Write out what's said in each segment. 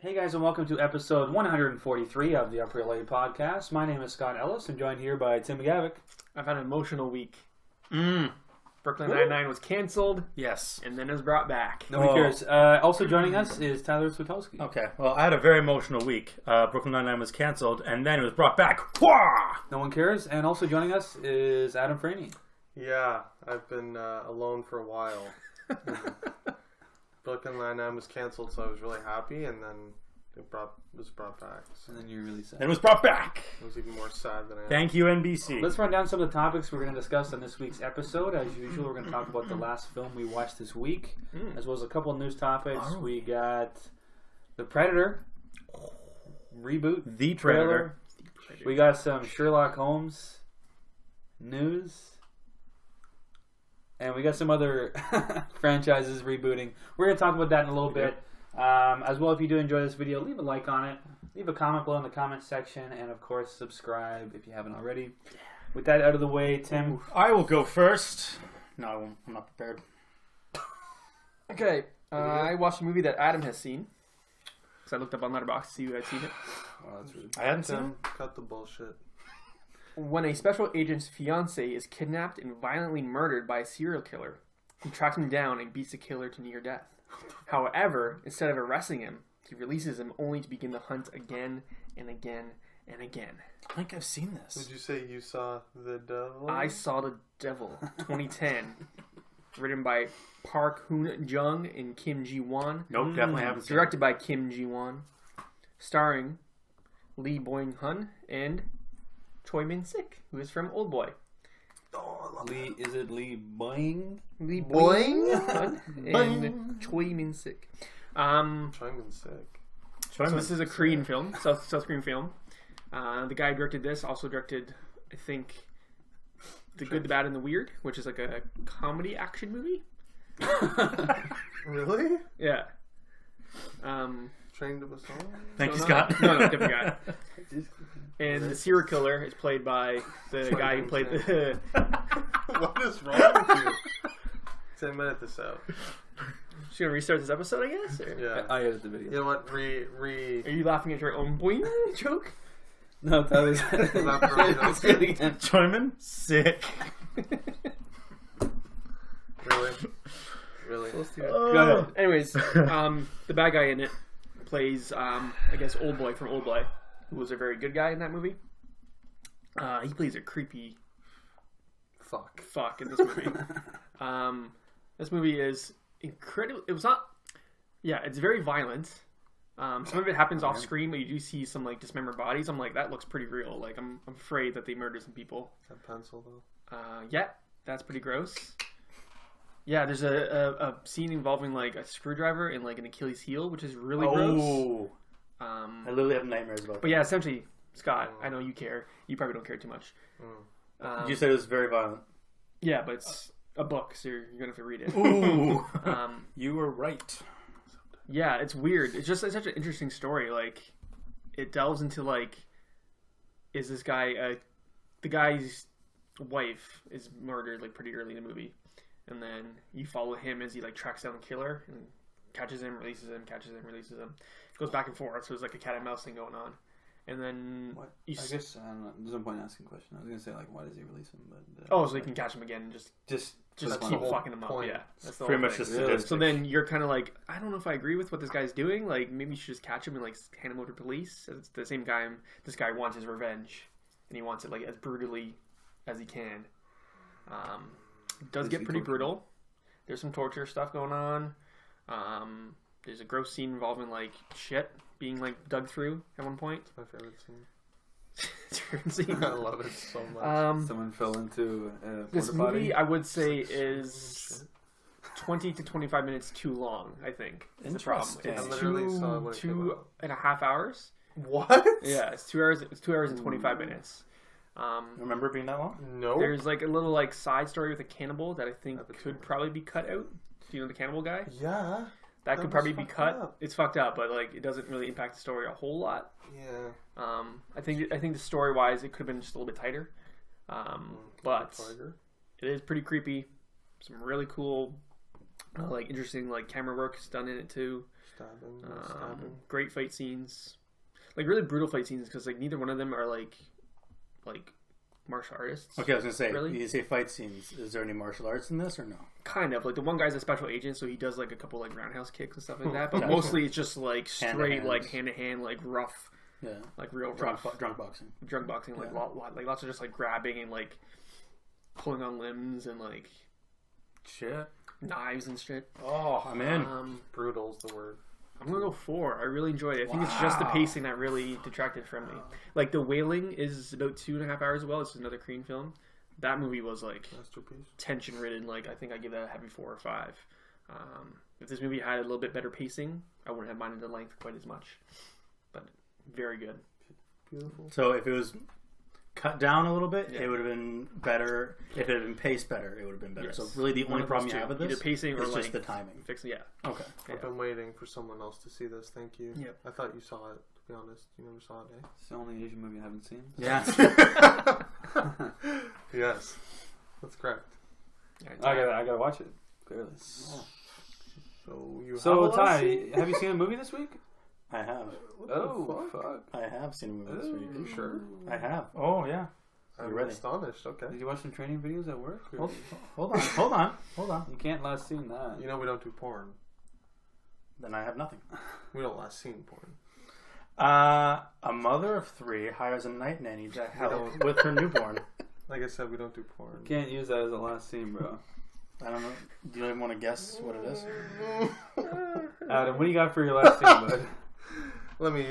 Hey guys, and welcome to episode 143 of the Upper LA Podcast. My name is Scott Ellis. I'm joined here by Tim McGavick. I've had an emotional week. Brooklyn Nine-Nine was canceled. Yes. And then it was brought back. Nobody cares. Also joining us is Tyler Switowski. Okay. Well, I had a very emotional week. Brooklyn Nine-Nine was canceled, and then it was brought back. Wah! No one cares. And also joining us is Adam Franey. Yeah, I've been alone for a while. Brooklyn Nine-Nine was canceled, so I was really happy, and then it was brought back. So And then you're really sad. It was brought back. I was even more sad than I am. Thank you, NBC. Let's run down some of the topics we're going to discuss on this week's episode. As usual, we're going to talk about the last film we watched this week, as well as a couple of news topics. Oh. We got The Predator reboot. The Predator. We got some Sherlock Holmes news. And we got some other franchises rebooting. We're going to talk about that in a little bit. As well, if you do enjoy this video, leave a like on it. Leave a comment below in the comment section. And, of course, subscribe if you haven't already. With that out of the way, Tim. I will go first. No, I won't. I'm not prepared. Okay. I watched a movie that Adam has seen. Because I looked up on Letterboxd to see who had seen it. Oh, that's rude. I hadn't seen it. Tim, cut the bullshit. When a special agent's fiancé is kidnapped and violently murdered by a serial killer, he tracks him down and beats the killer to near death. However, instead of arresting him, he releases him only to begin the hunt again and again and again. I think I've seen this. Did you say you saw The Devil? I Saw the Devil, 2010. Written by Park Hoon-jung and Kim Ji-won. Nope, definitely haven't seen Directed by Kim Ji-won. Starring Lee Boyng-hun and Choi Min-sik, who is from Oldboy. Lee, is it Lee Boing? Lee Boyng-hun and Choi Min-sik. Trying to sick. So this is a Korean film, South Korean film. The guy who directed this also directed, I think, The Good, the Bad, and the Weird, which is like a comedy action movie. Really? Yeah. Train to Busan? Thank you, no, Scott. No, different guy. And the serial killer is played by the guy who played the... What is wrong with you? 10 minute this out. Just gonna restart this episode, I guess? Or... Yeah. I edited the video. You know what? Are you laughing at your own boing joke? No, Tyler's. Not for real. Let's do it again. Choyman? Sick. Really? Really? Go ahead. Anyways, the bad guy in it plays, I guess, Oldboy from Oldboy, who was a very good guy in that movie. He plays a creepy fuck in this movie. This movie is incredible. It was not... Yeah, it's very violent. Some of it happens off screen, but you do see some like dismembered bodies. I'm like, that looks pretty real. Like, I'm afraid that they murdered some people. That pencil, though. Yeah, that's pretty gross. Yeah, there's a scene involving like a screwdriver and like an Achilles heel, which is really gross. Oh. I literally have nightmares about But yeah, essentially, Scott, I know you care. You probably don't care too much. You said it was very violent. Yeah, but it's a book, so you're gonna have to read it. Ooh. You were right. Yeah, it's weird. It's such an interesting story. Like, it delves into like, is this guy the guy's wife is murdered like pretty early in the movie, and then you follow him as he like tracks down the killer and catches him, releases him, catches him, releases him. It goes back and forth, so it's like a cat and mouse thing going on. And then What? you I guess I don't know. There's no point in asking a question. I was gonna say like, why does he release him? But so you can catch him again and just just keep fun. fucking him up. point. Yeah, that's the Pretty whole much thing. just Really? sadistic. So then you're kind of like, I don't know if I agree with what this guy's doing. Like, maybe you should just catch him and like hand him over to police. It's the same guy. This guy wants his revenge, and he wants it like as brutally as he can. It does get pretty brutal. There's some torture stuff going on. There's a gross scene involving like shit being like dug through at one point. My favorite scene. It's a favorite scene. I love it so much. Someone fell into This porta potty. movie, I would say, is 20 to 25 minutes too long, I think. Is the problem. Interesting. It's I literally saw it when it came two out. and a half hours. What? Yeah, it's 2 hours. It's 2 hours and 25 minutes. Remember it being that long? Nope. There's like a little like side story with a cannibal that I think That's could probably be cut out. Do you know the cannibal guy? Yeah. That That could was probably be fucked cut. up. It's fucked up, but like it doesn't really impact the story a whole lot. Yeah. I think the story wise it could have been just a little bit tighter. But Tiger. it is pretty creepy. Some really cool, like interesting like camera work is done in it too. Stabbing. Great fight scenes, like really brutal fight scenes, because like neither one of them are like martial artists. Okay, I was gonna say, Really? you say fight scenes. Is there any martial arts in this or no? Kind of like the one guy's a special agent, so he does like a couple like roundhouse kicks and stuff like that. But Gotcha. mostly it's just like straight Hand-to-hand. like hand to hand, like rough, Yeah, like real drunk, rough drunk boxing. drunk boxing, like Yeah. like lots of just like grabbing and like pulling on limbs and like Shit. knives and shit. Oh, I'm in. Brutal's the word. I'm gonna go 4. I really enjoyed it. I think it's just the Wow. pacing that really detracted from me. Like The Wailing is about 2.5 hours as well. It's another Korean film. That movie was like Masterpiece. tension ridden. Like I think I give that a heavy 4 or 5. If this movie had a little bit better pacing, I wouldn't have minded the length quite as much. But very good. Beautiful. So if it was cut down a little bit, Yeah. it would have been better. If it had been paced better, it would have been better. Yes. So really, the One only of problem those you two. have with Either this pacing or is like just the timing. fixing. Yeah. Okay. Yeah. I've been waiting for someone else to see this. Thank you. Yep. I thought you saw it. To be honest, you never saw it, eh? It's the only Asian movie I haven't seen. Yeah. Yes, that's correct. I gotta watch it. Clearly. So you So have a last Ty, scene? have you seen a movie this week? I have. What the Oh fuck? fuck! I have seen a movie this week. Are you sure? I have. Oh yeah. I'm ready? astonished. Okay. Did you watch some training videos at work? or- Hold on. You can't last seen that. You know we don't do porn. Then I have nothing. We don't last scene porn. A mother of 3 hires a night nanny to help with her newborn. Like I said, we don't do porn. You can't use that as a last scene, bro. I don't know. Do you even want to guess what it is? Adam, what do you got for your last scene, bud? Let me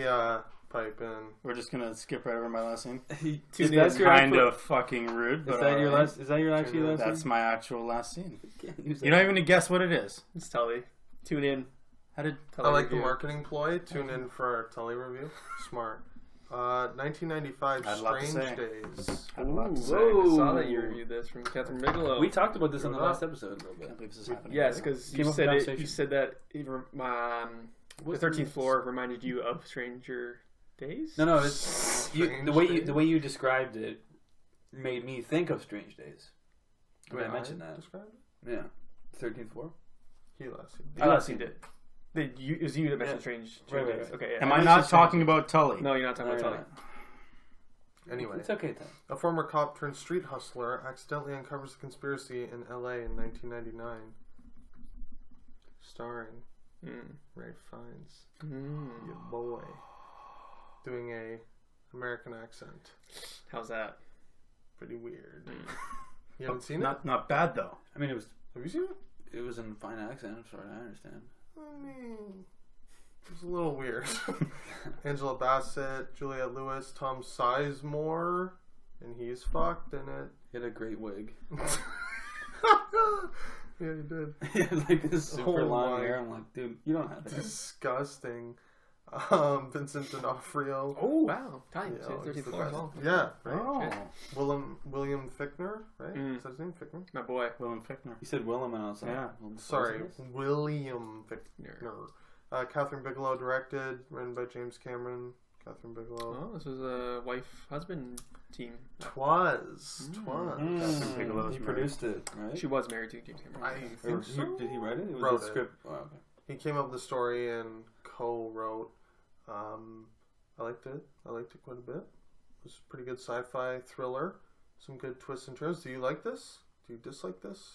pipe in. We're just gonna skip right over my last scene. Is that your Kind actual- of fucking rude. Is But that your alright. last? Is that your actually last That's scene? my actual last scene. Can't use You're that. not even gonna guess what it is. It's Tully. Tune in. How did? I like the marketing ploy. Tune in for our Tully review. Smart. 1995 I'd love to Strange say. Days. I'd love to say. I saw that you reviewed this from Catherine Bigelow. We talked about this in the Good last up. episode a little I can't bit. believe this is happening. Yes, because Came you up said with it. conversation. You said that the What's 13th the- floor reminded you of Stranger Days. No, it's you, Strange the way you described it made me think of Strange Days. When I Wait, mentioned that. described it? Yeah, 13th floor. He last seen. I last seen it. It was you that mentioned Yeah. Strange Right. Days. Okay. Yeah. Am I not talking about Tully? No, you're not talking about Tully. Anyway, It's okay, Ty. a former cop turned street hustler accidentally uncovers a conspiracy in L.A. in 1999. Starring Ray Fiennes, your boy, doing a American accent. How's that? Pretty weird. You haven't seen it? Not bad though. I mean, it was Have you seen it? in fine accent, as far as I understand. I mean, it's a little weird. Angela Bassett, Juliette Lewis, Tom Sizemore, and he's fucked in it. He had a great wig. Yeah, he did. He had like this super Oh long my. hair. I'm like, dude, you don't have that. Disgusting. Vincent D'Onofrio. Oh wow, Ty. Yeah, Yeah, he's 13th the floor as best. well. Yeah, right. Oh, William Fickner, right? Mm. Is that his name? Fickner? My boy. Willem Fickner. You said Willem and I was like, Yeah. well, Sorry, what's this? William Fickner. Catherine Bigelow directed, written by James Cameron. Catherine Bigelow. Oh, this was a wife-husband team. Twas. Catherine Bigelow's He married. produced it, right? She was married to James Cameron. I Or think so. did he write it? It was Wrote a it. script. Oh, okay. He came up with the story and co-wrote. I liked it. I liked it quite a bit. It was a pretty good sci-fi thriller. Some good twists and turns. Do you like this? Do you dislike this?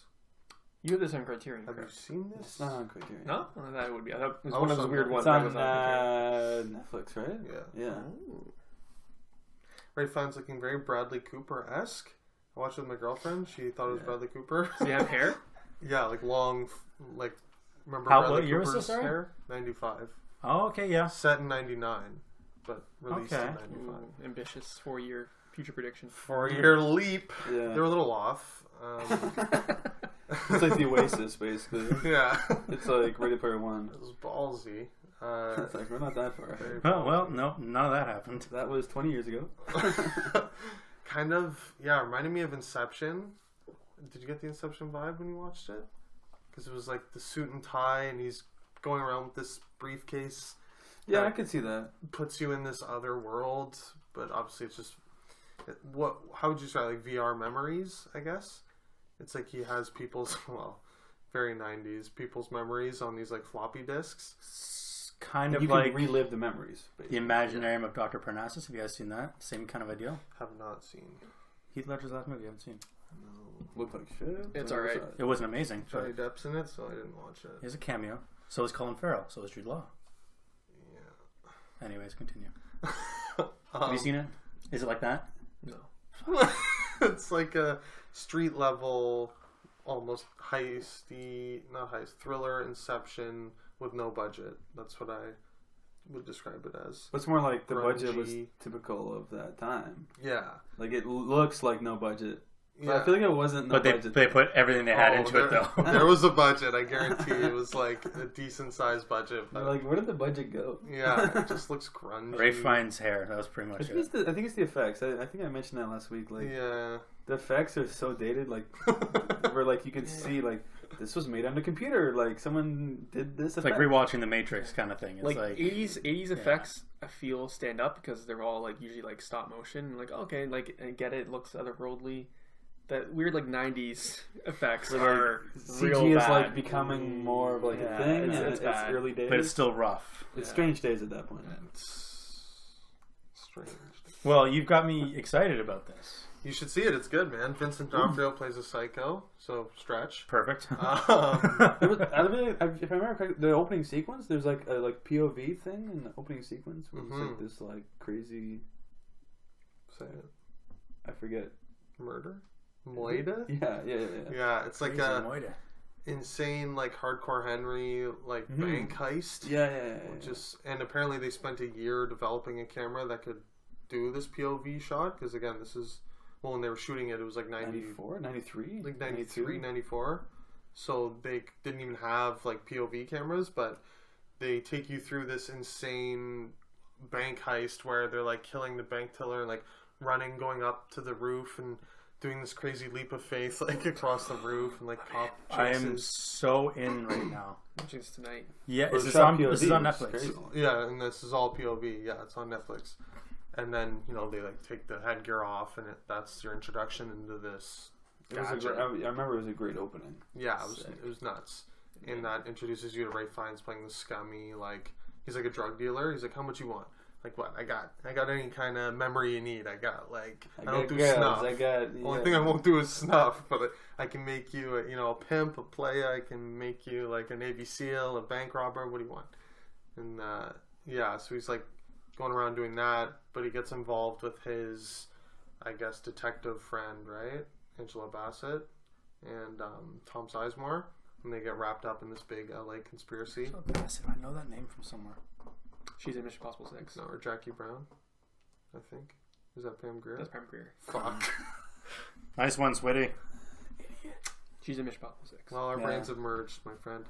You have this on Criterion, Have you correct? seen It's this? not on Criterion. No? I thought it would be. I thought it was Oh, one of those so weird it's ones It's that on was on Criterion. Netflix, right? Yeah. Yeah. Oh. Ray Fiennes looking very Bradley Cooper-esque. I watched it with my girlfriend. She thought it was Yeah. Bradley Cooper. Does he have hair? Yeah, like long, like remember How- Bradley what year was Cooper's this, sorry? hair? 95. Oh, okay, yeah. Set in 99, but released Okay. in 95. Ooh, ambitious 4-year future prediction. 4-year leap. Yeah. They're a little off. It's like the Oasis, basically. Yeah. It's like Ready Player One. It was ballsy. It's like, we're not that far. Very Oh, well, no, none of that happened. That was 20 years ago. Kind of, yeah, reminded me of Inception. Did you get the Inception vibe when you watched it? Because it was like the suit and tie, and he's going around with this briefcase. Yeah, I could see that. Puts you in this other world, but obviously it's just what? How would you say, like VR memories? I guess it's like he has people's very 90s people's memories on these like floppy disks. kind of you like can relive the memories. the Basically. Imaginarium of Dr. Parnassus. Have you guys seen that? Same kind of idea. Have not seen. Heath Ledger's last movie. I haven't seen. No. Looked like shit. It's But alright. it was It wasn't amazing. Johnny But Depp's in it, so I didn't watch he it. has a cameo. So is Colin Farrell. So is Jude Law. Yeah. Anyways, continue. Have you seen it? Is it like that? No. It's like a street level, almost heisty, not heist, thriller Inception with no budget. That's what I would describe it as. It's more like the budget was Grungy. typical of that time. Yeah. Like it looks like no budget. But Yeah. I feel like it wasn't no But budget. they put everything they had into it, though. There was a budget. I guarantee it was like a decent sized budget. They're But like, where did the budget go? yeah, it just looks grungy. Ray Fiennes' hair. That was pretty I much think, it. I think it's the effects. I think I mentioned that last week. Like Yeah. the effects are so dated. Like where like you can see like this was made on a computer. Like someone did this. It's like rewatching The Matrix kind of thing. It's Like like 80s effects, I feel stand up because they're all like usually like stop motion. Like okay, like I get it. It looks otherworldly. That weird like 90s effects are CG real is bad. like becoming more of like Yeah, a thing. it's and it's bad. early days. but it's still rough. It's Yeah. strange days at that point. It's strange. Well, you've got me excited about this. You should see it. It's good, man. Vincent D'Onofrio plays a psycho, so stretch. Perfect. It was, if I remember correctly, the opening sequence, there's like a POV thing in the opening sequence where it's like this like crazy. Say it. I forget. Murder? Moida? Yeah. Yeah, it's like Crazy a Moida. insane, like hardcore Henry, like bank heist. Yeah. Just and apparently they spent a year developing a camera that could do this POV shot because again, this is when they were shooting it. It was like 94, 93? like 93, 94. So they didn't even have like POV cameras, but they take you through this insane bank heist where they're like killing the bank teller and like running, going up to the roof and doing this crazy leap of faith like across the roof and like cop I am chases. so in right now. Watching this tonight. Yeah, Well, is this shot on? POV, This is on it's Netflix. crazy. Yeah, and this is all POV. Yeah, it's on Netflix. And then they like take the headgear off, and that's your introduction into this. It was a gadget. I remember it was a great opening. Yeah, it Sick. was nuts. And that introduces you to Ray Fiennes playing the scummy, like he's like a drug dealer. He's like, how much you want? Like what? I got any kind of memory you need. I got like I don't do snuff. Only thing I won't do is snuff, but I can make you a pimp, a playa. I can make you like a Navy SEAL, a bank robber. What do you want? And so he's like going around doing that, but he gets involved with his, I guess, detective friend, right? Angela Bassett and Tom Sizemore, and they get wrapped up in this big LA conspiracy. I know that name from somewhere. She's in Mission Impossible 6. No, or Jackie Brown, I think. Is that Pam Grier? That's Pam Grier. Fuck. Nice one, Switty. She's in Mission Impossible 6. Well, our Yeah. brains have merged, my friend.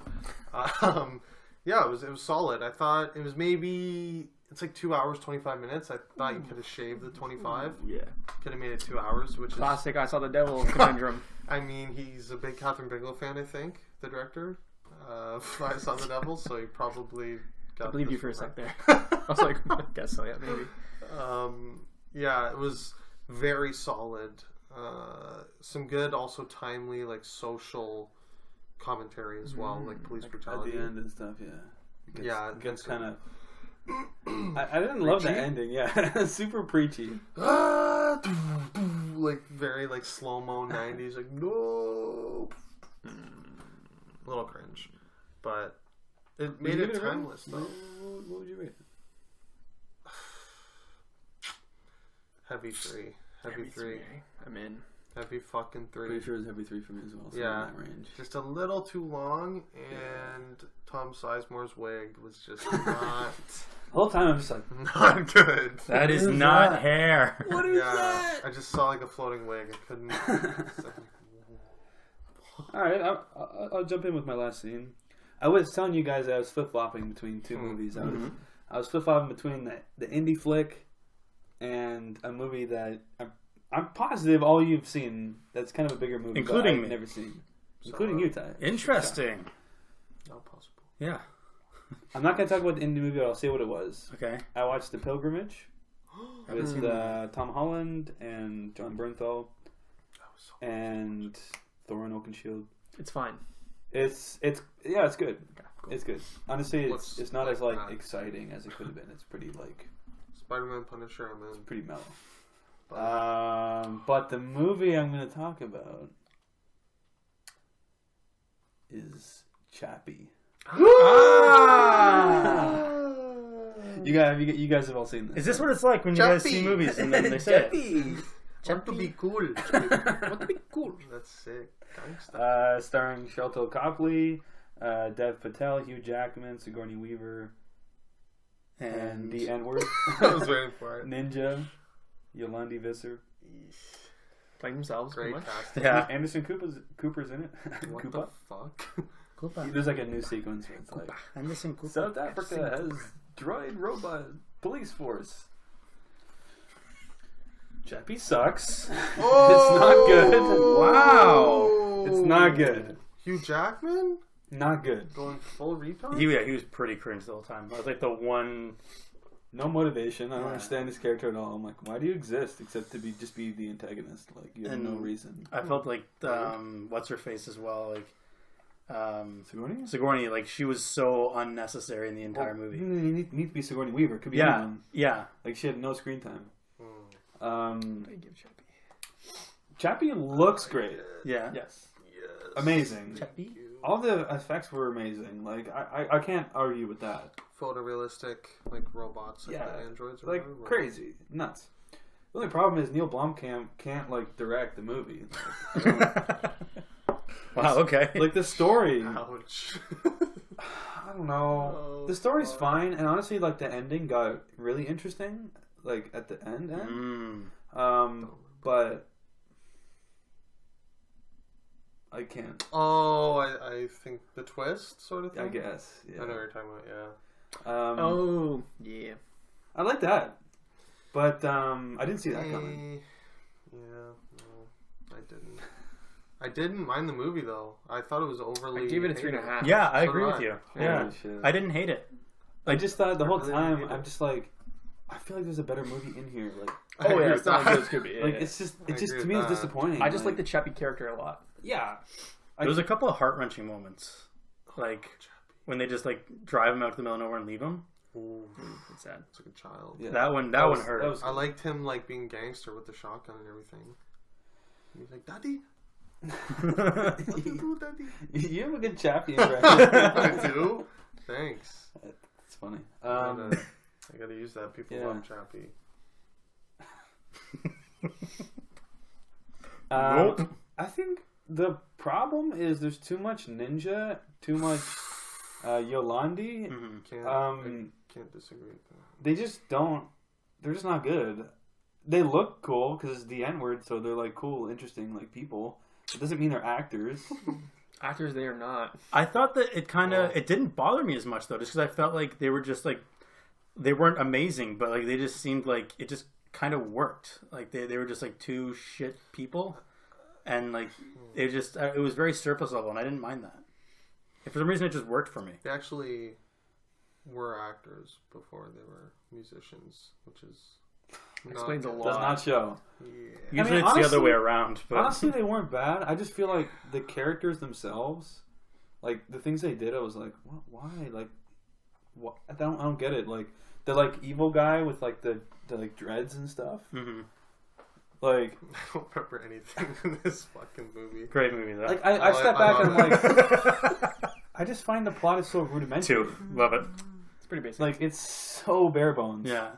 Yeah, it was solid. I thought it was maybe it's like 2 hours 25 minutes. I thought you could have shaved the 25. Yeah. Could have made it 2 hours, which Classic I Saw the Devil conundrum. I mean, he's a big Catherine Bigelow fan, I think, the director. I Saw the Devil, so he probably got I believe this you for a from sec her. there. I was like, I guess so, yeah, maybe. Yeah, it was very solid. Some good, also timely, like social commentary as well, like police At brutality. the end and stuff, yeah. Yeah, It gets it's kind of. I didn't love the Preachy? ending. Yeah, super preachy. Like very like slow mo 90s, like no, a little cringe, but it made you it give it a rating? timeless though. What would you rate it? Heavy 3, heavy 3, I'm in. heavy fucking 3. Pretty sure it's heavy 3 for me as well. So Yeah. in that range. Just a little too long, and Tom Sizemore's wig was just not The whole time I'm just like, not good. That is What is not that? hair. what is Yeah, that? I just saw like a floating wig. I couldn't. All right, I'll jump in with my last scene. I was telling you guys I was flip flopping between two movies. I was flip flopping between the indie flick and a movie that I'm positive all you've seen. That's kind of a bigger movie, Including but I've me. never seen, including you, Ty. Interesting. Not possible. Yeah. I'm not gonna talk about the indie movie, but I'll say what it was. Okay. I watched The Pilgrimage with Tom Holland and John Bernthal and Thorin Oakenshield. It's fine. It's good. It's good. Honestly, Looks it's not like as like that. exciting as it could have been. It's pretty like Spider-Man, Punisher, I'm in. pretty mellow. But But the movie I'm going to talk about is Chappie. You guys have all seen this. Is this what it's like when you guys see Chappie. movies and then they say it? Want to be cool. Want to be cool? That's sick. Gangsta. Starring Shelton Copley, Dev Patel, Hugh Jackman, Sigourney Weaver, and the N-word. I was waiting for it. Ninja, Yolandi Visser. Playing themselves. Great Pretty much. casting. Yeah. Anderson Cooper's in it. What Koopa. the fuck? There's like a new sequence where it's like Anderson Cooper. South Africa has droid robot police force. Chappie sucks. Oh! It's not good. Hugh Jackman Not good. going full retard. He was pretty cringe the whole time. I was like the one. No motivation. I don't Yeah. understand this character at all. I'm like, why do you exist except to just be the antagonist? Like you have And no reason. I felt like what's her face as well. Like Sigourney? Sigourney, like she was so unnecessary in the entire You movie. need to be Sigourney Weaver. It could be Yeah, anyone. yeah. Like she had no screen time. Mm. I give Chappie. Chappie looks great. Yeah. Yes. Yes. Amazing. Chappie? All the effects were amazing. Like I can't argue with that. Photorealistic, like robots, like Yeah. the androids. Or Like whatever. crazy, nuts. The only problem is Neil Blomkamp can't like direct the movie. Wow. Okay. Like the story, Ouch. I don't know. Oh, The story's fuck. fine, and honestly, like the ending got really interesting. Like at the end. But I can't. Oh, I think the twist sort of thing. I guess. I know what Yeah. you're talking about. Yeah. Oh, yeah. I like that, but I didn't see that coming. Yeah. No, I didn't. I didn't mind the movie though. I thought it was overly. I gave it a hated. 3.5. Yeah, I So agree do with I. you. Holy Yeah, shit. I didn't hate it. I just thought the whole really time hated I'm it. just like, I feel like there's a better movie in here. Like, I Oh, agree yeah. with It's not that. as good as Scooby. Yeah, like yeah. it's just I to agree me with it's that. disappointing. I just like the Chappie character a lot. yeah. There was a couple of heart wrenching moments, like when they just like drive him out to the middle of nowhere and leave him. Ooh, It's sad. it's like a child. Yeah. That one was- hurt. that was- I liked him like being gangster with the shotgun and everything. He's like, "Daddy, what you do, Daddy?" You have a good Chappie I impression. do. Thanks. It's funny. I gotta use that. People yeah. love Chappie. Nope. I think the problem is there's too much ninja, too much Yolandi. Mhm. Can't I can't disagree with that. They just don't. They're just not good. They look cool because it's the N-word, so they're like cool, interesting, like people. It doesn't mean they're actors. Actors, they are not. I thought that it didn't bother me as much though, just because I felt like they were just like they weren't amazing, but like they just seemed like it just kind of worked. Like they were just like two shit people, and like it was very surface level, and I didn't mind that. For some reason, it just worked for me. They actually were actors before they were musicians, which is Explains a good. lot. Does not show. Yeah. Usually, it's the honestly- other way around. But Honestly, they weren't bad. I just feel like the characters themselves, like the things they did, I was like, what? Why? Like, what? I don't get it. Like the like evil guy with like the like dreads and stuff. Mhm. Like, I don't remember anything in this fucking movie. Great movie though. like I step back and I'm love like, I just find the plot is so rudimentary. Love it. It's pretty basic. Like it's so bare bones. Yeah.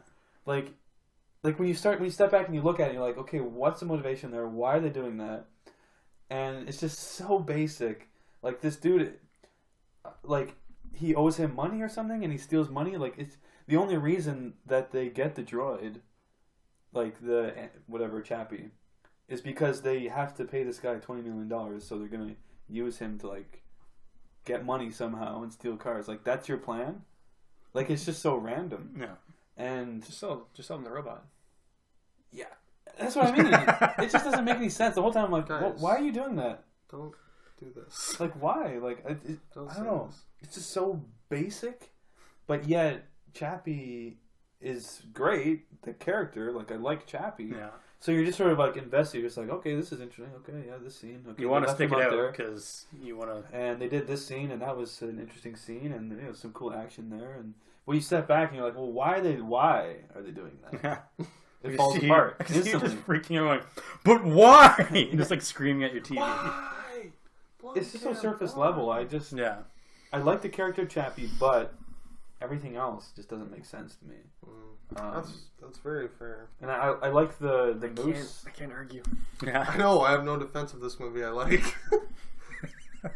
Like when you step back and you look at it, you're like, okay, what's the motivation there? Why are they doing that? And it's just so basic. Like this dude, like he owes him money or something, and he steals money. Like it's the only reason that they get the droid, like the whatever Chappie, is because they have to pay this guy $20 million, so they're gonna use him to like get money somehow and steal cars. Like that's your plan. Like it's just so random. Yeah. just And sell them the robot. yeah, that's what I mean. It just doesn't make any sense. The whole time I'm like, Guys. why are you doing that? Don't do this. Like, why? Like, Don't I say don't know. this. It's just so basic, but yet Chappie is great. The character, like, I like Chappie. Yeah. So you're just sort of like invested. You're just like, okay, this is interesting. Okay, yeah, this scene. Okay, You want they to left stick him it up out there. because you want to. And they did this scene, and that was an interesting scene, and some cool action there. And when you step back, and you're like, well, why are they doing that? It falls apart You're instantly. just freaking out, like, but why? You're just like screaming at your TV. Why? It's just so Blomkamp, surface why? level. Yeah. I like the character Chappie, but everything else just doesn't make sense to me. That's very fair. And I like the moose. I can't argue. Yeah. I know. I have no defense of this movie. I like.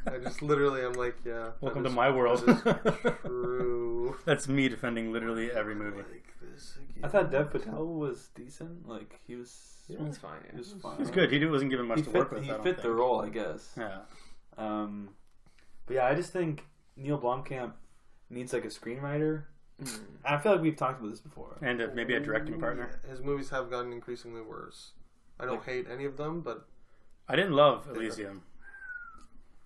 I just literally, I'm like, yeah. Welcome that to is- my world. that is true. That's me defending literally every movie. Like this again. I thought Dev Patel was decent. Like he was. It's fine. He was fine. It's good. He wasn't given much He to work fit, with. he I don't fit the think. role, I guess. Yeah. But yeah, I just think Neil Blomkamp needs like a screenwriter. Mm. I feel like we've talked about this before. And maybe a directing partner. His movies have gotten increasingly worse. I don't hate any of them, but I didn't love Elysium.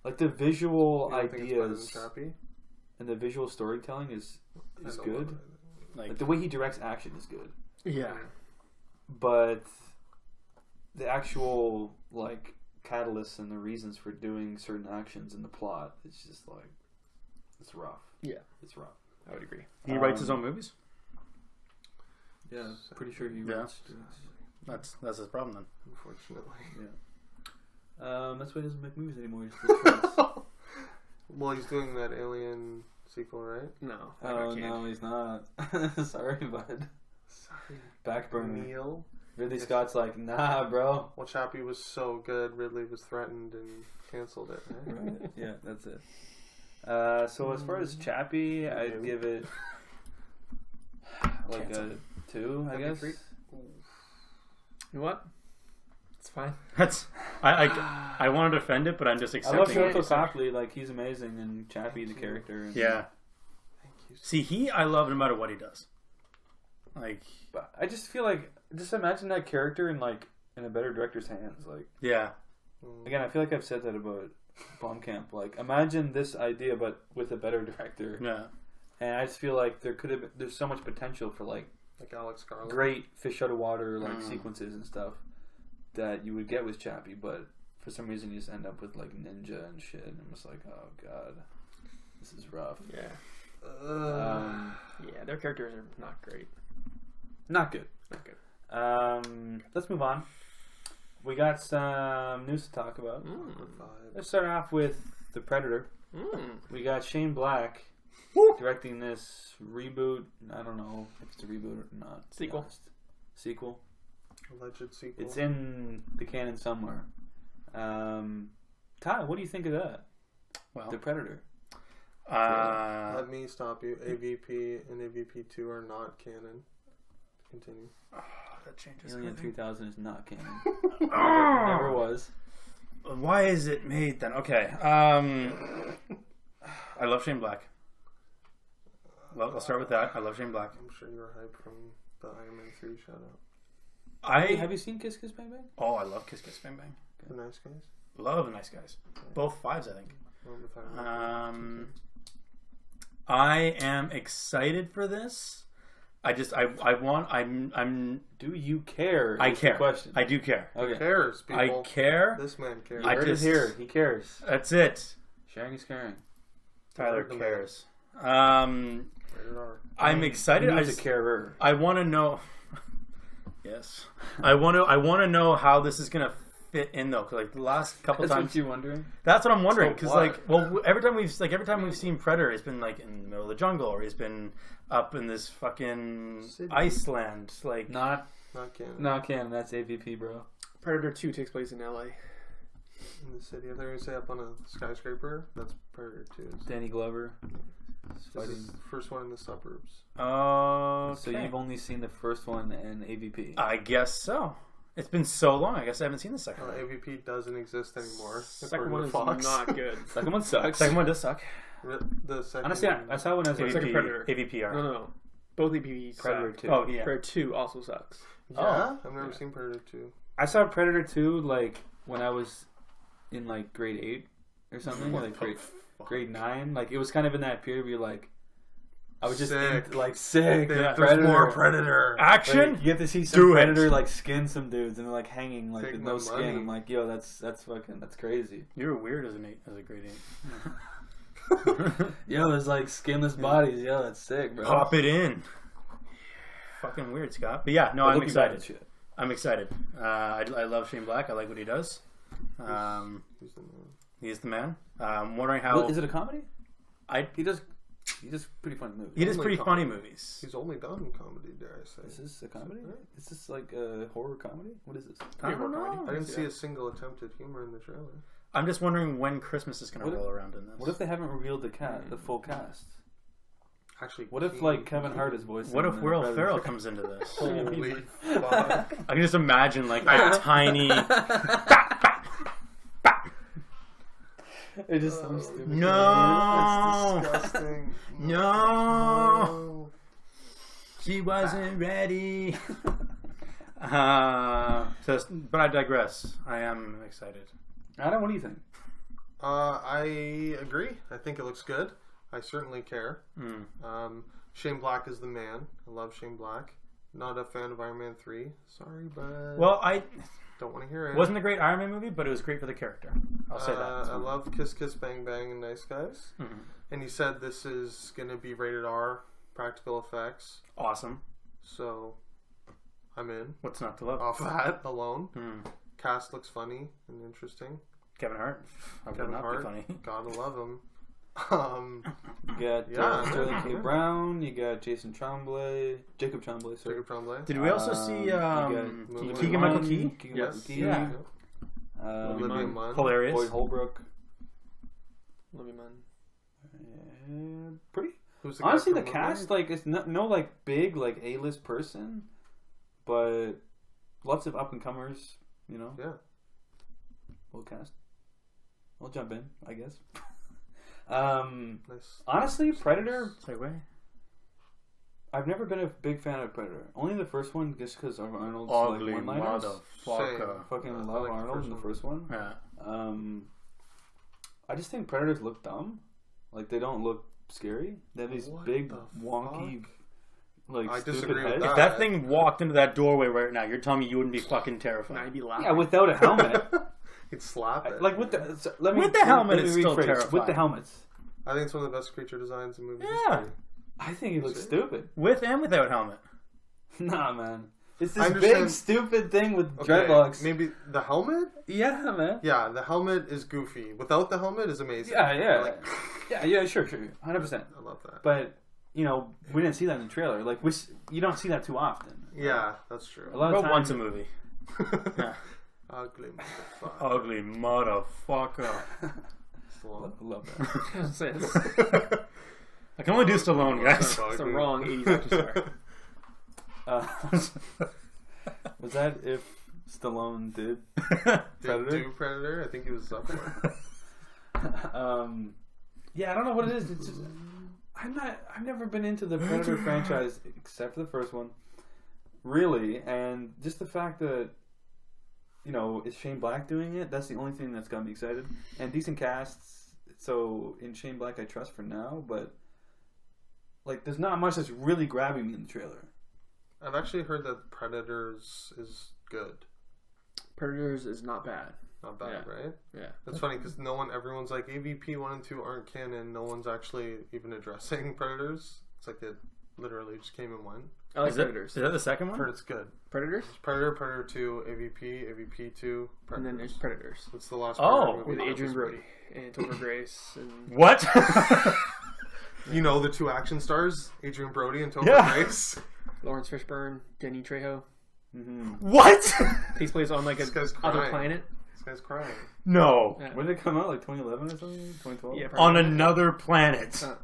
Like the visual I don't think it's better than ideas Chappie. and the visual storytelling is I don't good. love it. Like the way he directs action is good, Yeah. but the actual like catalysts and the reasons for doing certain actions in the plot, it's just like it's rough. Yeah. It's rough. I would agree. He writes his own movies. Yeah, pretty sure he Yeah. writes. That's his problem then. Unfortunately. That's why he doesn't make movies anymore. He just takes shots. Well, he's doing that Alien sequel, right? No. Oh no, he's not. Sorry, bud. Sorry. Back burner. Neil. Ridley Scott's like, nah, bro. Well, Chappie was so good, Ridley was threatened and canceled it, right? Right. Yeah, that's it. So as far as Chappie, I'd give it like a 2, I That'd be guess. 3. You know what? It's fine. That's I want to defend it, but I'm just I love accepting it. Sharko Copley, like he's amazing, and Chappie the character. And, Yeah. Thank you. See, I love no matter what he does. Like, but I just feel like just imagine that character in a better director's hands. Like yeah, again, I feel like I've said that about Blomkamp. Like imagine this idea, but with a better director. yeah. And I just feel like there's so much potential for like Like Alex Garland. great fish out of water sequences and stuff that you would get with Chappie, but for some reason you just end up with like ninja and shit, and I'm just like, oh god, this is rough. Yeah. Yeah, Their characters are not great. not good. Not good. Let's move on. We got some news to talk about. Good vibes. Let's start off with The Predator. We got Shane Black directing this reboot. I don't know if it's a reboot or not. to be Sequel. honest. Sequel. Alleged sequel. It's in the canon somewhere. Ty, what do you think of that? Well, The Predator. Let me stop you. AVP and AVP 2 are not canon. Continue. that changes Alien everything. 3000 is not canon. Never was. Why is it made then? Okay. I love Shane Black. Well, I'll start with that. I love Shane Black. I'm sure you're hyped from the Iron Man 3 shout out. Have you seen Kiss Kiss Bang Bang? I love Kiss Kiss Bang Bang. The nice guys? Love the Nice Guys. Both 5s, I think. Well, if I remember. I am excited for this. I'm Do you care? I is the care. question. I do care. Who Okay. cares, I people? care. This man cares. You I heard just- it here. He cares. That's it. Sharing is caring. Tyler Word the man. cares. Rated R. I'm excited. He I needs just, a carer. I want to know. Yes, I want to know how this is gonna fit in though. 'Cause, like the last couple That's times, what you're wondering. that's what I'm wondering. So Because what? every time we've seen Predator, it's been like in the middle of the jungle, or he's been up in this fucking City. Iceland. Like Not Not canon. canon. That's AVP, bro. Predator 2 takes place in LA. In the city. I thought you were going to say up on a skyscraper. That's Predator 2. Danny Glover. This Fighting. is the first one in the suburbs. oh, So you've only seen the first one and AVP. I guess so. It's been so long. I guess I haven't seen the second one. AVP doesn't exist anymore. Second according one to is Fox. not good. Second one sucks. Second one does suck. The second Honestly, I saw one as a Second Predator. AVPR. No. Both EPs Predator suck. 2. Oh yeah. Predator 2 also sucks. Yeah? Oh. I've never seen Predator 2. I saw Predator 2 like when I was in like grade 8 or something, like grade 9. Like it was kind of in that period where you're like, I was just Sick. sick. Yeah. There's more Predator. Action. Like, you get to see some Do it. Predator like skin some dudes and they're like hanging like Take with my no skin. money. I'm like, yo, that's crazy. You're weird as a grade 8. Yo, there's like skinless bodies. Yo, that's sick, bro. Pop it in. Fucking weird, Scott. But yeah, no, I'm Looking back at excited. shit. I'm excited. I love Shane Black. I like what he does. He's the man. He's the man. I'm wondering how Well, is it a comedy? I He does pretty funny movies. he does Only pretty comedy. funny movies. He's only done comedy, dare I say. Is this a comedy? Is this like a horror comedy? What is this? I don't know. I didn't see a single attempt at humor in the trailer. I'm just wondering when Christmas is going What to if- roll around in this. What if they haven't revealed the full cast? Actually, What if like Kevin Hart is voicing? What if the Will Predator? Ferrell comes into this? Holy fuck. I can just imagine like a tiny. It just sounds stupid. No, That's disgusting. no, she wasn't ready. But I digress. I am excited. Adam, what do you think? I agree. I think it looks good. I certainly care. Mm. Shane Black is the man. I love Shane Black. Not a fan of Iron Man 3. Sorry, but Well, I don't want to hear it. wasn't a great Iron Man movie, but it was great for the character. I'll say that. I love Kiss Kiss Bang Bang and Nice Guys. Mhm. And he said this is going to be rated R, practical effects. Awesome. So I'm in. What's not to love? Off that alone. Mm. Cast looks funny and interesting. Kevin Hart. How would Kevin not Hart. be funny? Gotta love him. You got Yeah, Sterling K. yeah. Brown. You got Jason Tremblay, Jacob Tremblay. Sorry. Jacob Tremblay. Did we also see Keegan Keegan-Michael Key? Keegan-Michael Yes. Key. Yeah. Um, Olivia Munn. Hilarious. Boyd Holbrook. Let me mind. Pretty. Who's the guy Honestly, the from cast Mumbai? like it's no like big like A-list person, but lots of up and comers. You know. Yeah. We'll cast. We'll jump in, I guess. Nice. Honestly, Predator. Segue. I've never been a big fan of Predator. Only the first one, just because of Arnold's Ugly like one-liners. motherfucker. Fucking I love like the Arnold first in the one. first one. Yeah. I just think Predators look dumb. Like they don't look scary. They have these What big, the wonky, like I stupid disagree with heads. that. If that thing walked into that doorway right now, you're telling me you wouldn't be fucking terrified. I'd be laughing. Yeah, without a helmet. He'd slap it. Like with the let me, With the helmet, let me it's still rephrase. terrifying. With the helmets. I think it's one of the best creature designs in movie Yeah. history. I think it looks stupid. With and without helmet. Nah, man. It's I this understand- big stupid thing with Okay, dreadlocks. maybe the helmet? Yeah, man. Yeah, the helmet is goofy. Without the helmet is amazing. Yeah. Like, Yeah, sure, 100%. I love that. But you know, we didn't see that in the trailer. Like you don't see that too often. Yeah, that's true. A lot of But times, once a movie. Yeah. Ugly motherfucker. Ugly motherfucker. Stallone. love that. It's I can only do Stallone, guys. the wrong 80s action star. Was that if Stallone did Did Predator? do Predator? I think he was up for it. Yeah, I don't know what it is. It's just, I've never been into the Predator franchise except for the first one, really, and just the fact that is Shane Black doing it? That's the only thing that's got me excited. And decent casts, so in Shane Black I trust for now, but like there's not much that's really grabbing me in the trailer. I've actually heard that Predators is good. Predators is not bad. Not bad, Yeah. right? Yeah. That's funny because everyone's like AVP 1 and 2 aren't canon. No one's actually even addressing Predators. It's like it literally just came and went. I like Is that, Predators. is that the second I've one? heard it's good. Predators? Predator, Predator 2, AVP, AVP 2, And Predators. then there's Predators. It's the last Oh, Predator movie With that Adrian was Brody and Topher Grace and What? made. You know the two action stars, Adrian Brody and Topher Yeah. Grace. Lawrence Fishburne, Danny Trejo. What? Takes place on like This guy's other crying. planet. This guy's crying. No. Yeah. When did it come out? Like 2011 or something? 2012? Yeah, On probably. another planet. It's not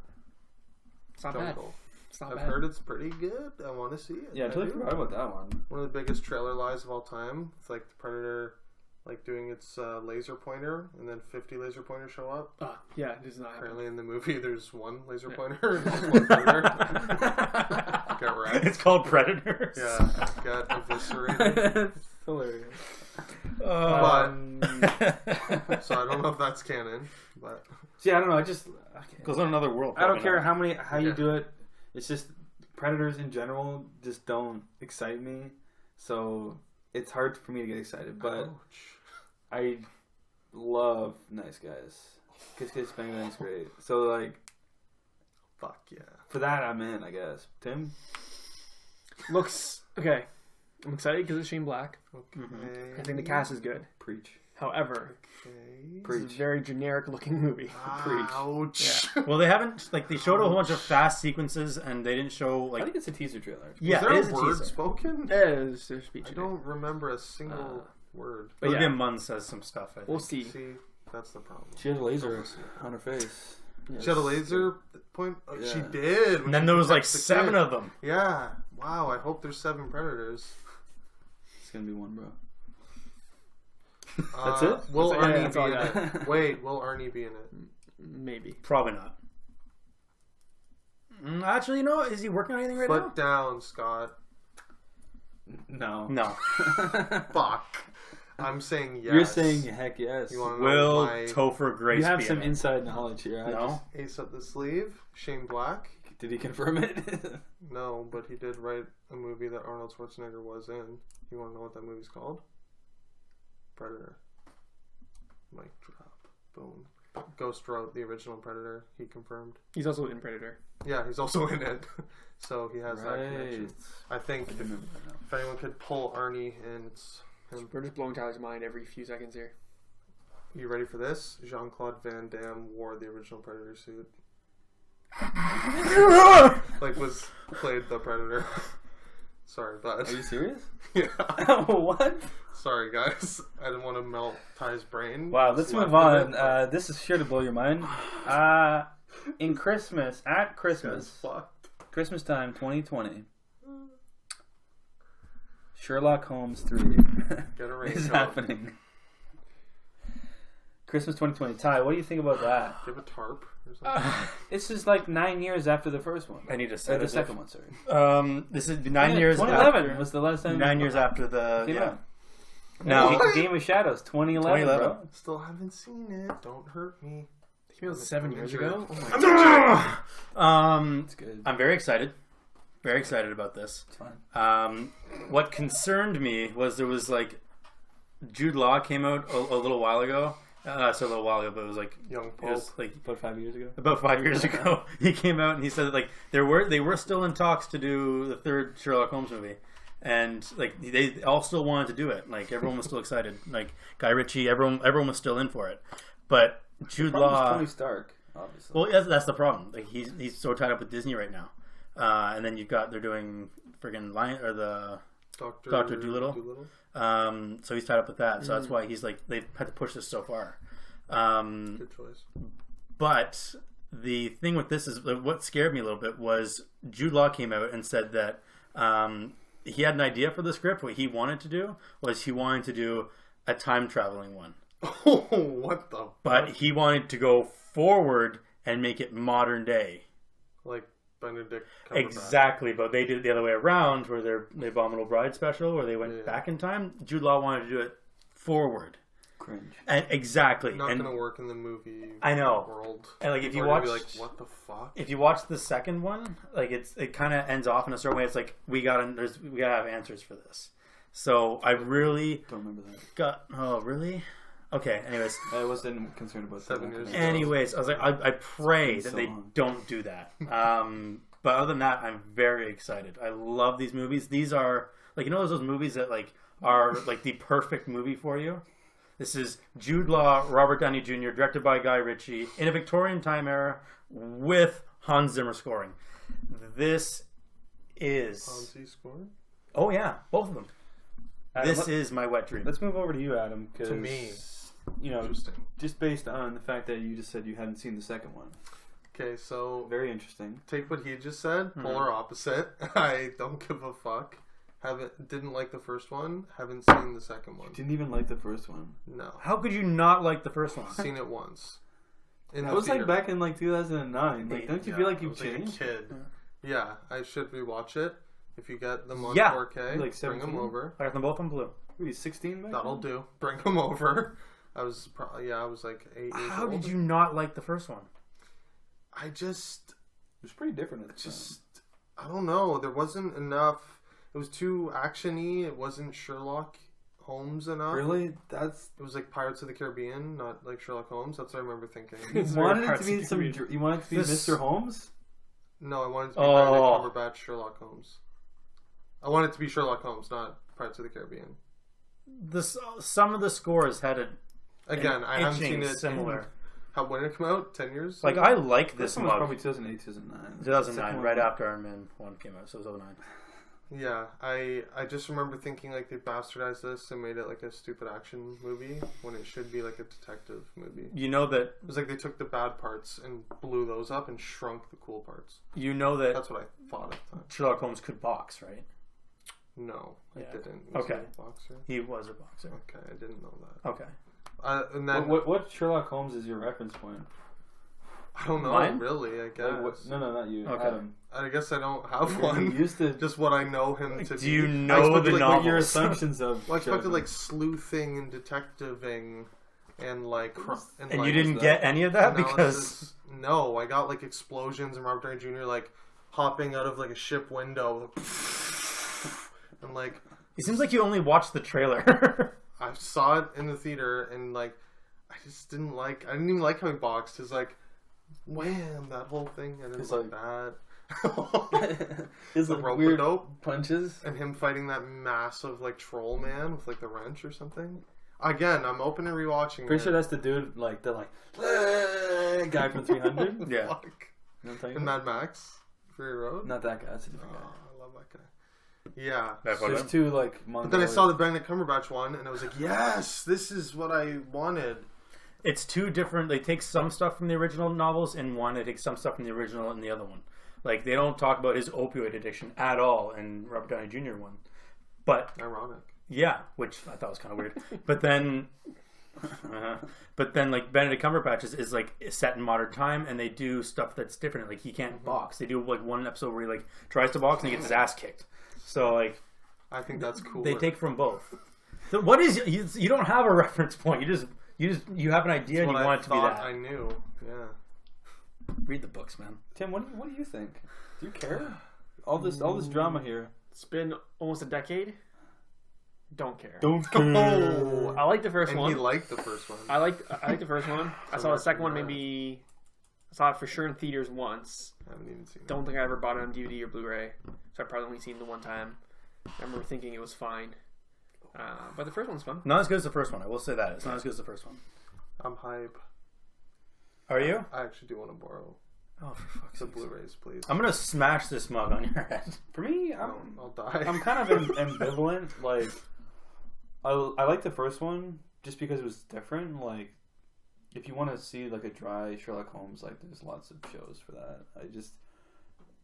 bad. Jungle. It's not I've bad. heard it's pretty good. I want to see it. Yeah, I totally do. forgot about that one. One of the biggest trailer lies of all time. It's like the Predator, like doing its laser pointer, and then 50 laser pointers show up. Yeah, it does not happen. Apparently, in the movie, there's one laser pointer and just one predator. Got wrecked. It's called Predators. Yeah, got eviscerated. It's hilarious. But so I don't know if that's canon, but See, I don't know. I just Goes on another world. I don't probably care not. how you Yeah. do it. It's just Predators in general just don't excite me, so it's hard for me to get excited. But I love Nice Guys. Kiss Kiss Bang Bang's great. So like, Fuck yeah. for that I'm in, I guess. Tim? Looks okay. I'm excited because it's Shane Black. Okay. I think the cast is good. Preach. However, Okay. this is a very generic looking movie. Ouch. Well, they haven't they showed a whole bunch of fast sequences, and they didn't show I like think it's a teaser trailer. yeah, Was there it is a a word teaser. spoken? There's speech. I in it. don't remember a single word. But Olivia yeah, Munn says some stuff. I think. we'll see. See, that's the problem. She has a laser on her face. Yes. She had a laser point. Oh, Yeah. She did. And then there was like 7 of them. Yeah. Wow. I hope there's 7 predators. It's gonna be one, bro. That's it? Will That's it. Yeah, Arnie that's be all in I it? Wait, will Arnie be in it? Maybe. Probably not. Actually, you know, is he working on anything right Foot down, Scott. No. now? No. Fuck. I'm saying yes. You're saying heck yes. You want to know Will my Topher Grace You have be some in it? inside knowledge here. No. ace up the sleeve? Shane Black? Did he confirm it? No, but he did write a movie that Arnold Schwarzenegger was in. You want to know what that movie's called? Predator. Mic drop. Boom. Ghost wrote the original Predator. He confirmed. He's also in Predator. Yeah, he's also in it. So he has that connection. Right. I think I if, remember that now. if anyone could pull Arnie in, it's him. We're just blowing Tyler's mind every few seconds here. You ready for this? Jean-Claude Van Damme wore the original Predator suit. Like, played the Predator. Sorry, bud. Are you serious? Yeah. What? Sorry, guys. I didn't want to melt Ty's brain. Wow, let's Just move left on. it, but This is sure to blow your mind. In Christmas, at Christmas, fucked. Christmas time 2020, Sherlock Holmes 3 Get a is raincoat. happening. Christmas 2020. Ty, what do you think about that? Give a tarp or something. This is like 9 years after the first one. I need to Or say the this. second one, sorry. This is 9 years 2011 after. was the last time. 9 years after the Came yeah. out. No, What? Game of Shadows 2011, 2011. bro. Still haven't seen it. Don't hurt me. He was 7 years injured. ago. Oh my I'm It's good. I'm very excited. Very excited about this. It's fine. What concerned me was there was like Jude Law came out a little while ago. So a little while ago, but it was like Young it Pope. was like About 5 years ago. about 5 years ago. He came out and he said that like they were still in talks to do the third Sherlock Holmes movie, and like they all still wanted to do it. Like everyone was still excited. Like Guy Ritchie, everyone was still in for it. But Jude Problem is Law. Tony Stark, obviously. Well, that's the problem. Like he's so tied up with Disney right now, and then they're doing friggin' Lion or the Dr. Dolittle. So he's tied up with that. So that's why he's like they've had to push this so far. Good choice. But the thing with this is what scared me a little bit was Jude Law came out and said that he had an idea for the script. What he wanted to do was he wanted to do a time traveling one. Oh, what the? But he wanted to go forward and make it modern day. Like Benedict Cumberbatch. Exactly, but they did it the other way around, where the Abominable Bride special, where they went Yeah. back in time. Jude Law wanted to do it forward, Cringe. and exactly. Not and gonna work in the movie I know. world. And like if you People are watch, gonna be like, what the fuck? if you watch the second one, like it kind of ends off in a certain way. It's like we gotta have answers for this. So I really Don't remember that. got. Oh, really? Okay. Anyways, I wasn't concerned about 7 years ago. anyways, I was like, I pray It's that been so they long. don't do that. But other than that, I'm very excited. I love these movies. These are like those movies that like are like the perfect movie for you. This is Jude Law, Robert Downey Jr., directed by Guy Ritchie, in a Victorian time era with Hans Zimmer scoring. This is Fonzie scored? oh yeah, both of them. Adam, This is my wet dream. Let's move over to you, Adam. Cause, To me. you know, Interesting. just based on the fact that you just said you hadn't seen the second one. Okay, so Very interesting. take what he just said. Polar opposite. I don't give a fuck. Didn't like the first one. Haven't seen the second one. Didn't even like the first one. No. How could you not like the first one? Seen it once. In That the was theater. like back in like 2009. Like, don't you feel like I you've was like a changed? kid. Yeah, I should rewatch it. If you get them on Yeah. 4K, Like bring 17? them over. I got them both on blue. Were you 16 back That'll then? do. Bring them over. I was I was like 8 years How old. did you not like the first one? I just It was pretty different at the time. I don't know. There wasn't enough. It was too action-y. It wasn't Sherlock Holmes enough. Really? It was like Pirates of the Caribbean, not like Sherlock Holmes. That's what I remember thinking. You It's wanted very it to be hard to you wanted it to be Mr. Holmes? No, I wanted it to be Oh. Benedict Cumberbatch Sherlock Holmes. I wanted it to be Sherlock Holmes, not Pirates of the Caribbean. Some of the scores had a Again, I haven't seen it similar. When did it come out? 10 years? Like I like This this one was mug. probably 2008, 2009. 2009, right after Iron Man 1 came out, so it was 09. Yeah, I just remember thinking like they bastardized this and made it like a stupid action movie when it should be like a detective movie. You know that It was like they took the bad parts and blew those up and shrunk the cool parts. that That's what I thought at the time. Sherlock Holmes could box, right? No, I Yeah. didn't. Was Okay. he a boxer? He was a boxer. Okay, I didn't know that. Okay. And then What Sherlock Holmes is your reference point? I don't know Mine? really. I guess. No, not you. Okay. Adam. I guess I don't have You one. used to. Just what I know him to Do be. you I know expected, the like, novel? What your assumptions of? Well, I expected Sherlock like sleuthing and detectiving and like And like, you didn't that? get any of that because analysis. No, I got like explosions and Robert Downey Jr. like hopping out of like a ship window. And like it seems like you only watched the trailer. I saw it in the theater and like I just didn't even like how he boxed. His like wham, that whole thing. I didn't It's like like- that. Is The the rope weird dope punches? and him fighting that massive like troll man with like the wrench or something. Again, I'm open to rewatching. Pretty it. sure that's the dude, like the guy from 300. Yeah. Fuck. You know what I'm talking And about? Mad Max, Fury Road. Not that guy. That's a different Oh, guy. I love that guy. Yeah. There's two like. But then I saw the Benedict Cumberbatch one, and I was like, yes, this is what I wanted. It's two different. They take some stuff from the original novels in one. They take some stuff from the original in the other one. Like they don't talk about his opioid addiction at all in Robert Downey Jr. one. But Ironic. yeah, which I thought was kind of weird. But then, like Benedict Cumberbatch is like set in modern time, and they do stuff that's different. Like he can't box. They do like one episode where he like tries to box and he gets his ass kicked. So like I think that's cool. they take from both. So what is you don't have a reference point. You have an idea and you want it to be that. I knew. Yeah. Read the books, man. Tim, what do you think? Do you care? All this drama here. It's been almost a decade. Don't care. Don't Oh, I like the first and one. he liked the first one. I like the first one. I saw the second one maybe. I saw it for sure in theaters once. I haven't even seen it. Don't think I ever bought it on DVD or Blu-ray, so I've probably only seen it the one time. I remember thinking it was fine, but the first one's fun. Not as good as the first one. I will say that it's not as good as the first one. I'm hype. Are you? I actually do want to borrow Oh, for fuck's the sake! Blu-rays, please. I'm gonna smash this mug on your head. For me, I'll die. I'm kind of ambivalent. Like, I like the first one just because it was different. Like, if you want to see like a dry Sherlock Holmes, like there's lots of shows for that.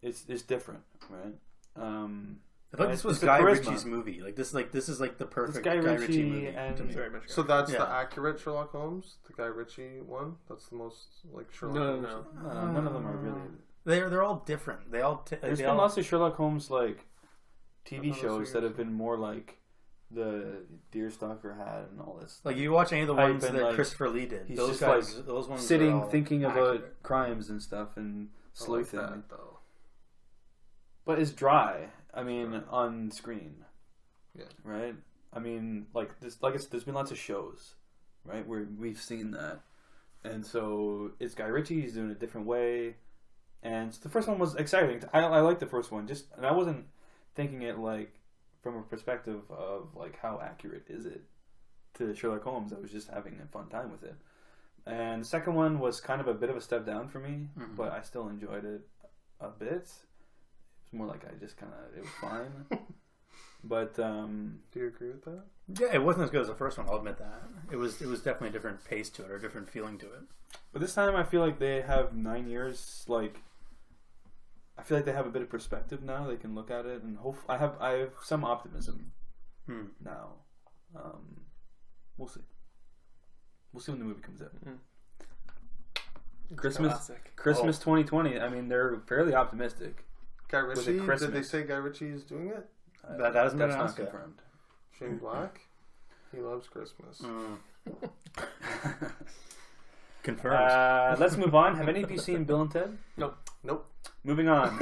It's different, right? I thought this It's was the Guy charisma. Ritchie's movie. Like this is like the It's perfect Guy Guy Ritchie Ritchie movie. and- to me. Very much. So that's Yeah. the accurate Sherlock Holmes, the Guy Ritchie one. That's the most like Sherlock. No, Holmes. no. None of them are really. They're all different. They all There's they been all, lots of Sherlock Holmes like I TV thought that's shows what that you have been more like the Deerstalker had and all this. like you watch any of the I've ones been, that like, Christopher Lee did. he's Those just, guys, like, those ones are sitting all thinking about accurate. crimes and stuff and I like sleuthing. that though. But it's dry. I mean, Dry. on screen. Yeah. Right. I mean, like this. There's been lots of shows, right, where we've seen that, and so it's Guy Ritchie. He's doing it a different way, and the first one was exciting. I like the first one. And I wasn't thinking it like from a perspective of like how accurate is it to Sherlock Holmes. I was just having a fun time with it. And the second one was kind of a bit of a step down for me, but I still enjoyed it a bit. It's more like it was fine. But Do you agree with that? Yeah, it wasn't as good as the first one. I'll admit that. It was definitely a different pace to it or a different feeling to it. this time I feel like they have 9 years. Like, I feel like they have a bit of perspective now. They can look at it, and I have some optimism now. We'll see. We'll see when the movie comes out. Christmas Classic. 2020. I mean, they're fairly optimistic. Guy Was it Ritchie? Did Christmas? they say Guy Ritchie is doing it? That hasn't been That's not announced yet. confirmed. Shane Black? He loves Christmas. Confirmed. Let's move on. Have any of you seen Bill and Ted? Nope. Nope. Moving on.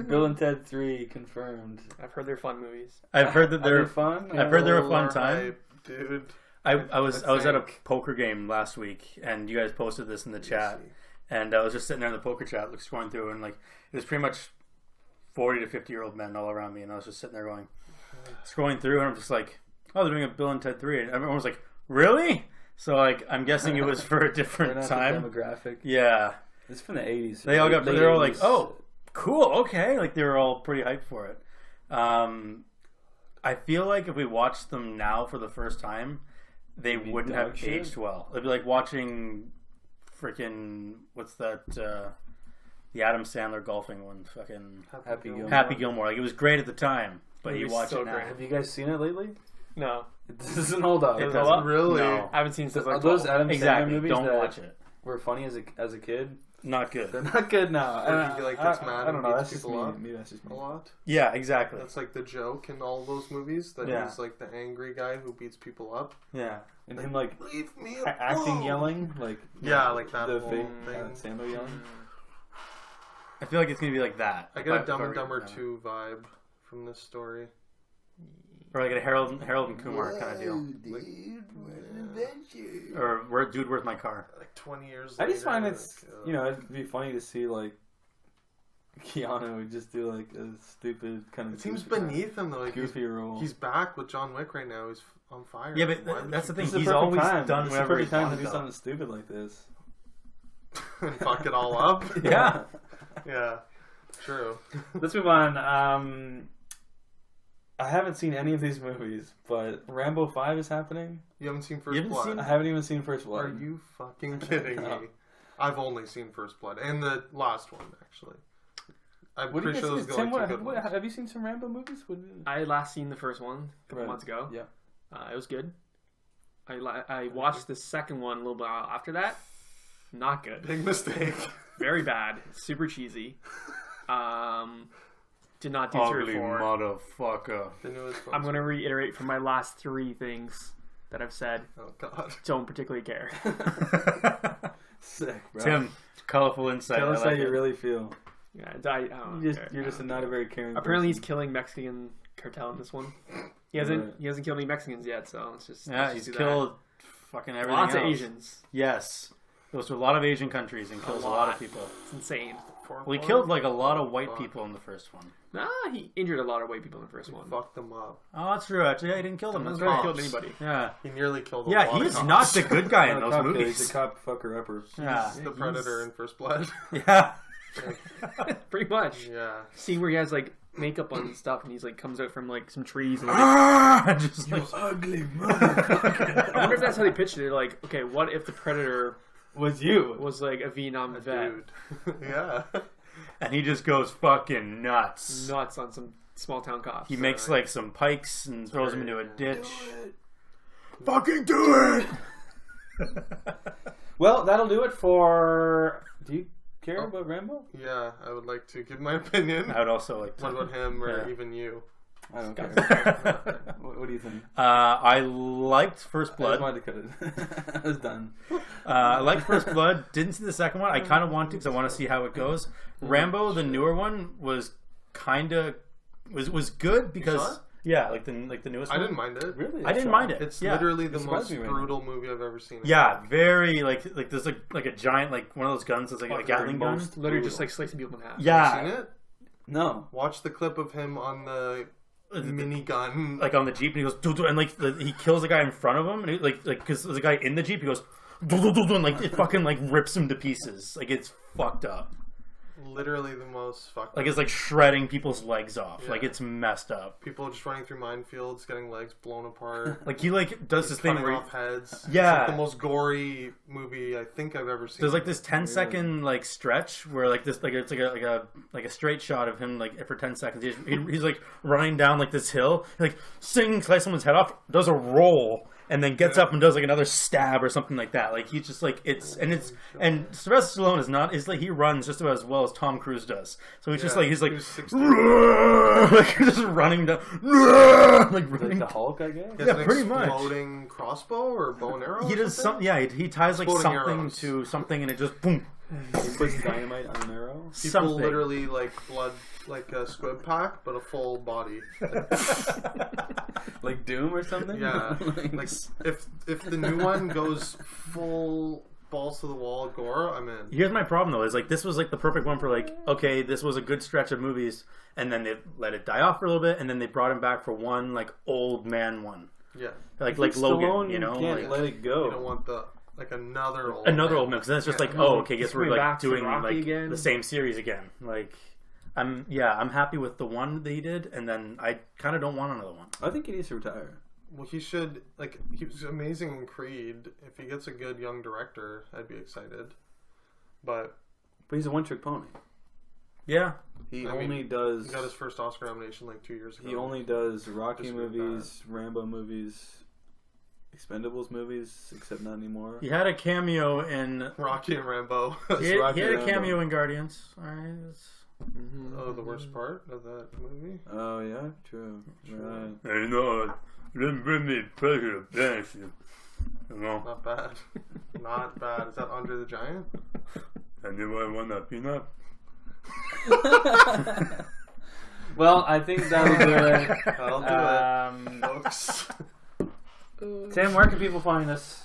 Bill and Ted 3 confirmed. I've heard they're fun movies. I've heard that Are they're they fun? I've heard they're a fun time. Hype, dude. I was Let's at a think. poker game last week, and you guys posted this in the chat, and I was just sitting there in the poker chat, like scrolling through, and like it was pretty much 40 to 50-year-old men all around me, and I was just sitting there going, scrolling through, and I'm just like, oh, they're doing a Bill and Ted 3, and everyone was like, really? So like, I'm guessing it was for a We're different not time. the demographic. Yeah, It's from the 80s. they all got, Late they're all like, 80s. oh, cool, okay, like they were all pretty hyped for it. I feel like if we watched them now for the first time, they It'd be wouldn't dog have shit. aged well. It'd be like watching freaking what's that? The Adam Sandler golfing one, fucking Happy Gilmore. Happy Gilmore. Like it was great at the time, but you Movie's watch so it now. great. Have you guys seen it lately? No. It doesn't hold up. It Does it hold doesn't up? Really? No. I haven't seen since Are like those 12. Adam Sandler Exactly. movies Don't that watch it. were funny as a kid? Not good. They're not good now. Or he, like, gets mad I don't and know. beats That's just me. people up Maybe that's just A me. lot. Yeah, exactly. That's like the joke in all those movies. That Yeah. he's like the angry guy who beats people up. Yeah. And him like Leave me acting, alone. yelling, like Yeah, like that the whole fake thing. Sandler yelling. I feel like it's gonna be like that. I If get a if Dumb and were- Dumber 2 vibe from this story. or like a Harold and Kumar kind of deal, or Dude, Where's My Car? Like 20 years I just later, find it's it'd be funny to see like Keanu would just do like a stupid kind of. It seems goofy- beneath him though. Like goofy role. he's back with John Wick right now. He's on fire. Yeah, Why but would that's you the thing. This is the He's perfect always time. done This is the whenever perfect he's time to wanted do though. something stupid like this. and fuck it all up. Yeah. Yeah, true. Let's move on. I haven't seen any of these movies, but Rambo 5 is happening. You haven't seen You First haven't Blood? seen I haven't even seen First Blood. Are you fucking kidding No. me? I've only seen First Blood and the last one actually. I'm What do you pretty guys sure think? those go Tim, like two good what, ones. have you seen some Rambo movies? I last seen the first one a couple Right. months ago. Yeah. It was good. I watched the second one a little bit after that. Not good. Big mistake. Very bad. Super cheesy. Did not do 3 Ugly or 4. motherfucker. The newest I'm ones. going to reiterate from my last 3 things that I've said. Oh god. Don't particularly care. Sick, bro. Tim, colorful insight. Tell I us like how you it. really feel. Yeah, I don't care. You're just not a very caring. Apparently he's person. killing Mexican cartel in this one. He hasn't killed any Mexicans yet, so let's just Yeah, let's he's just do killed fucking that. everything Lots else. of Asians. Yes. Goes to a lot of Asian countries and kills a lot of lot. people. It's insane. Well, he killed like a lot of white people in the first one. Nah, he injured a lot of white people in the first one. Fucked them up. Oh, that's true. Actually, yeah, he didn't kill them. He That's hasn't right. killed anybody. Yeah. He nearly killed a Yeah, lot he's of cops. not the good guy in Not a those cop killer, movies. He's a cop fucker upper. Yeah. He's the Predator in First Blood. Yeah. Pretty much. Yeah. Scene where he has like makeup on and stuff, and he's like comes out from like some trees. And like, Just like, Ugly motherfucker. I wonder if that's how they pitched it. They're like, okay, what if the Predator Was you? was like a Vietnam vet, Dude. Yeah. and he just goes fucking nuts. nuts on some small town cops? He makes like some pikes and throws them into a Yeah. ditch. Fucking do it! Well, that'll do it for. Do you care about Rambo? Yeah, I would like to give my opinion. I would also like What to. about him or Yeah. even you? I don't care. What do you think? I liked First I just Blood. wanted to cut it. I was done. I liked First Blood. Didn't see the second one. I kind of want to because I want to see how it goes. Rambo, the newer one, was kind of was good because saw it? yeah, like the newest I one. didn't mind it. Really? I didn't mind it. It's yeah. literally the It surprised most me right now. brutal movie I've ever seen. Yeah, very like there's like a giant like one of those guns that's like a Fucking Gatling gun. most- literally brutal. just like slicing people in half. Have you Yeah, seen it? No. Watch the clip of him on the minigun. like on the jeep, and he goes "Doo, doo," and like he kills a guy in front of him, and he, like because there's a guy in the jeep, he goes "Doo, doo, doo, doo," and like it fucking like rips him to pieces. Like it's fucked up. Literally the most fucked Like up. it's like shredding people's legs off. Yeah. Like it's messed up. People just running through minefields, getting legs blown apart, Like he like does this thing cutting where he, off heads. Yeah. It's like the most gory movie I think I've ever seen. there's like this 10-second like stretch where like this like it's like a straight shot of him like for 10 seconds. He's like running down like this hill, he, like slices someone's head off, does a roll, and then gets up and does like another stab or something like that. Like he's just like and Sylvester Stallone is like he runs just about as well as Tom Cruise does. So he's just Yeah, like he's like he was 60. like just running down like Like running. the Hulk, I guess? He has Yeah, an pretty much. Exploding crossbow or bow and arrow. He or does something? some, yeah. He ties like Exploding something arrows. to something, and it just boom, He puts dynamite on an arrow. People Something. literally like blood, like a squib pack, but a full body. Like Doom or something? Yeah, like if the new one goes full balls to the wall gore, I'm in. Here's my problem though: is like this was like the perfect one for like, okay, this was a good stretch of movies, and then they let it die off for a little bit, and then they brought him back for one like old man one, Yeah, like Stallone Logan, you know, can't like, let it go. you don't want the like another old old man, because then it's just Yeah. like, oh, okay, guess He's we're coming like back for doing Rocky like again. the same series again. Like, I'm happy with the one that he did, and then I kind of don't want another one. I think he needs to retire. Well, he should, like, he was amazing in Creed. If he gets a good young director, I'd be excited. But But he's a one-trick pony. Yeah, He I only mean, does. he got his first Oscar nomination like 2 years ago. He only does Rocky Just with movies, Rambo movies, Expendables movies, except not anymore. he had a cameo in. Rocky and Rambo. He had, Rocky he had a Rambo. cameo in Guardians. All right, that's... Oh, the worst part of that movie? Oh yeah, true. Right. I know. Didn't bring me pleasure to dance. You know, Not bad. Not bad. Is that Andre the Giant? and you want a peanut? Well, I think that'll do it. That'll do Um, it, folks. Tim, where can people find us?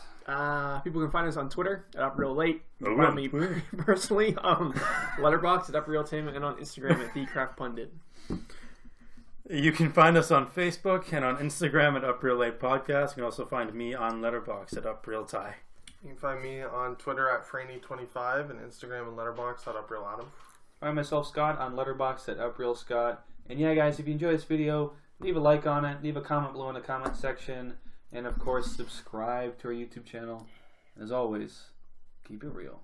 People can find us on Twitter at Up Real Late. Oh, Find me Twitter. personally on Letterboxd at Up Real Tim, and on Instagram at The Craft Pundit. You can find us on Facebook and on Instagram at Up Real Late Podcast. You can also find me on Letterboxd at Up Real Ty. You can find me on Twitter at Franny25 and Instagram and Letterboxd at UpRealAdam. Find myself, Scott, on Letterboxd at UpRealScott. And yeah, guys, if you enjoy this video, leave a like on it, leave a comment below in the comment section, and of course, subscribe to our YouTube channel. As always, keep it real.